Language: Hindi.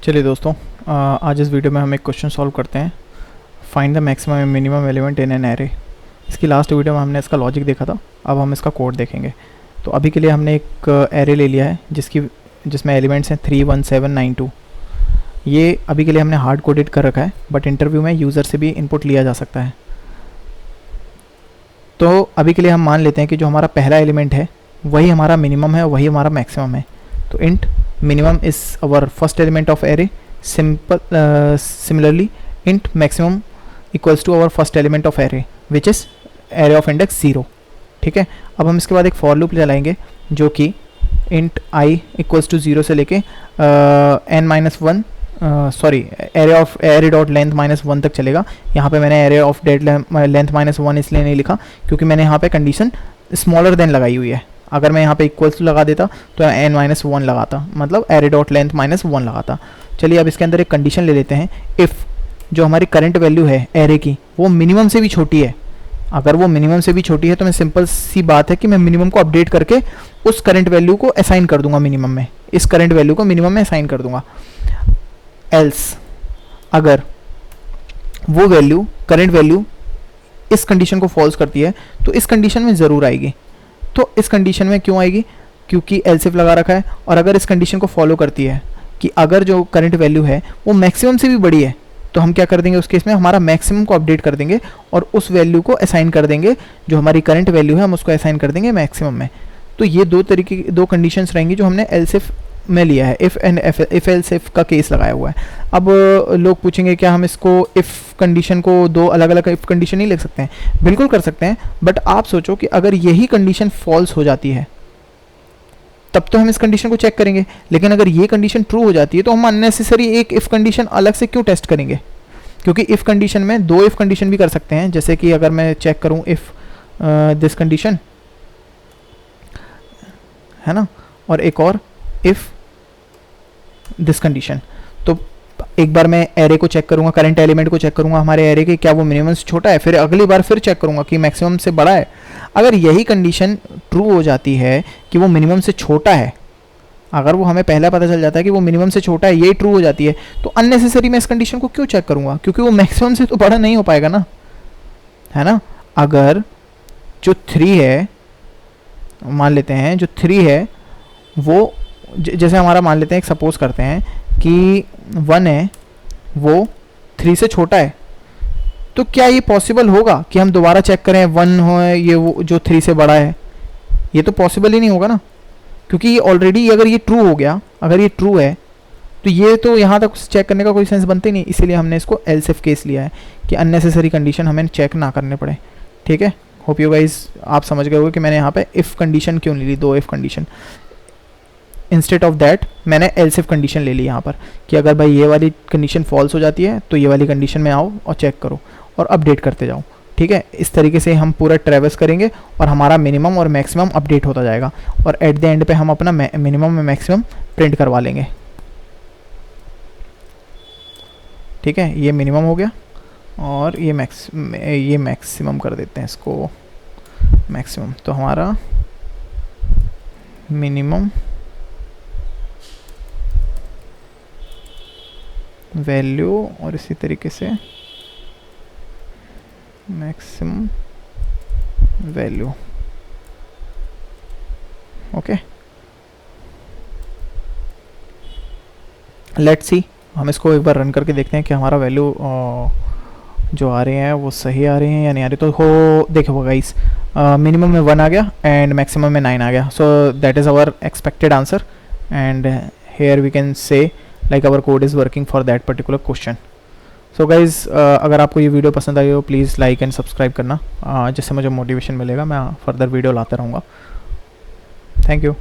चलिए दोस्तों, आज इस वीडियो में हम एक क्वेश्चन सॉल्व करते हैं। Find the maximum and minimum element in an array. इसकी लास्ट वीडियो में हमने इसका लॉजिक देखा था, अब हम इसका कोड देखेंगे। तो अभी के लिए हमने एक एरे ले लिया है जिसमें एलिमेंट्स हैं 3, 1, 7, 9, 2। ये अभी के लिए हमने हार्ड कोडेड कर रखा है, बट इंटरव्यू में यूज़र से भी इनपुट लिया जा सकता है। तो अभी के लिए हम मान लेते हैं कि जो हमारा पहला एलिमेंट है वही हमारा मिनिमम है, वही हमारा मैक्सिमम है। तो int minimum is our first element of array. Similarly int maximum equals to our first element of array which is array of index 0। ठीक है, अब हम इसके बाद एक for loop चलाएंगे जो कि int I equals to 0 से लेके n-1 array dot length -1 तक चलेगा। यहाँ पे मैंने array of length -1 इसलिए नहीं लिखा क्योंकि मैंने यहाँ पे कंडीशन स्मॉलर देन लगाई हुई है। अगर मैं यहाँ पे इक्वल्स लगा देता तो n-1 लगाता, मतलब एरे डॉट लेंथ -1 लगाता। चलिए अब इसके अंदर एक कंडीशन ले लेते हैं। इफ़ जो हमारी करंट वैल्यू है एरे की वो मिनिमम से भी छोटी है, अगर वो मिनिमम से भी छोटी है तो मैं सिंपल सी बात है कि मैं मिनिमम को अपडेट करके उस करंट वैल्यू को असाइन कर दूंगा मिनिमम में, इस करंट वैल्यू को मिनिमम में असाइन कर दूंगा। एल्स अगर वो वैल्यू करंट वैल्यू इस कंडीशन को फॉल्स करती है तो इस कंडीशन में ज़रूर आएगी। तो इस कंडीशन में क्यों आएगी? क्योंकि एल्स इफ लगा रखा है। और अगर इस कंडीशन को फॉलो करती है कि अगर जो करंट वैल्यू है वो मैक्सिमम से भी बड़ी है तो हम क्या कर देंगे, उस केस में हमारा मैक्सिमम को अपडेट कर देंगे और उस वैल्यू को असाइन कर देंगे, जो हमारी करंट वैल्यू है हम उसको असाइन कर देंगे मैक्सिमम में। तो ये दो कंडीशंस रहेंगी जो हमने एल्स इफ में लिया है, if and if else if का केस लगाया हुआ है। अब लोग पूछेंगे क्या हम इसको इफ़ कंडीशन को दो अलग अलग इफ़ कंडीशन नहीं लिख सकते हैं? बिल्कुल कर सकते हैं, बट आप सोचो कि अगर यही कंडीशन फॉल्स हो जाती है तब तो हम इस कंडीशन को चेक करेंगे, लेकिन अगर ये कंडीशन ट्रू हो जाती है तो हम अननेसेसरी एक इफ़ कंडीशन अलग से क्यों टेस्ट करेंगे? क्योंकि इफ़ कंडीशन में दो इफ़ कंडीशन भी कर सकते हैं। जैसे कि अगर मैं चेक करूँ इफ़ दिस कंडीशन है ना, और एक और इफ़ दिस कंडीशन, तो एक बार मैं एरे को चेक करूंगा, करंट एलिमेंट को चेक करूंगा हमारे एरे के, क्या वो मिनिमम से छोटा है, फिर अगली बार फिर चेक करूंगा कि मैक्सिमम से बड़ा है। अगर यही कंडीशन ट्रू हो जाती है कि वो मिनिमम से छोटा है, अगर वो हमें पहला पता चल जाता है कि वो मिनिमम से छोटा है, यही ट्रू हो जाती है, तो अननेसेसरी मैं इस कंडीशन को क्यों चेक करूंगा? क्योंकि वो मैक्सिमम से तो बड़ा नहीं हो पाएगा ना, है ना। अगर जो 3 है, मान लेते हैं जो 3 है वो जैसे हमारा मान लेते हैं, एक सपोज करते हैं कि 1 है वो 3 से छोटा है, तो क्या ये पॉसिबल होगा कि हम दोबारा चेक करें 1 हो ये वो जो 3 से बड़ा है? ये तो पॉसिबल ही नहीं होगा ना, क्योंकि ये ऑलरेडी अगर ये ट्रू हो गया, अगर ये ट्रू है तो ये तो यहाँ तक चेक करने का कोई सेंस बनता ही नहीं। इसीलिए हमने इसको एल्स इफ केस लिया है कि अननेसेसरी कंडीशन हमें चेक ना करने पड़े। ठीक है, होप यू गाइज आप समझ गए होगे कि मैंने यहाँ पे इफ़ कंडीशन क्यों ले ली, दो if condition. Instead of that मैंने एल्स इफ कंडीशन ले ली यहाँ पर कि अगर भाई ये वाली कंडीशन फॉल्स हो जाती है तो ये वाली कंडीशन में आओ और चेक करो और अपडेट करते जाओ। ठीक है, इस तरीके से हम पूरा ट्रैवर्स करेंगे और हमारा मिनिमम और मैक्सिमम अपडेट होता जाएगा और एट द एंड पे हम अपना मिनिमम और मैक्सिमम प्रिंट करवा लेंगे। ठीक है, ये मिनिमम हो गया और ये मैक्सिमम कर देते हैं इसको मैक्सिमम। तो हमारा मिनिमम वैल्यू और इसी तरीके से maximum value. Okay, let's see, हम इसको एक बार रन करके देखते हैं कि हमारा वैल्यू जो आ रहे हैं वो सही आ रहे हैं या नहीं आ रहे। तो हो देखो गाइस, मिनिमम में 1 आ गया एंड मैक्सिमम में 9 आ गया। So that is our expected answer and here we can say like our code is working for that particular question. So guys, अगर आपको ये वीडियो पसंद आई हो प्लीज़ लाइक एंड सब्सक्राइब करना, जिससे मुझे मोटिवेशन मिलेगा, मैं फर्दर वीडियो लाता रहूँगा। Thank you.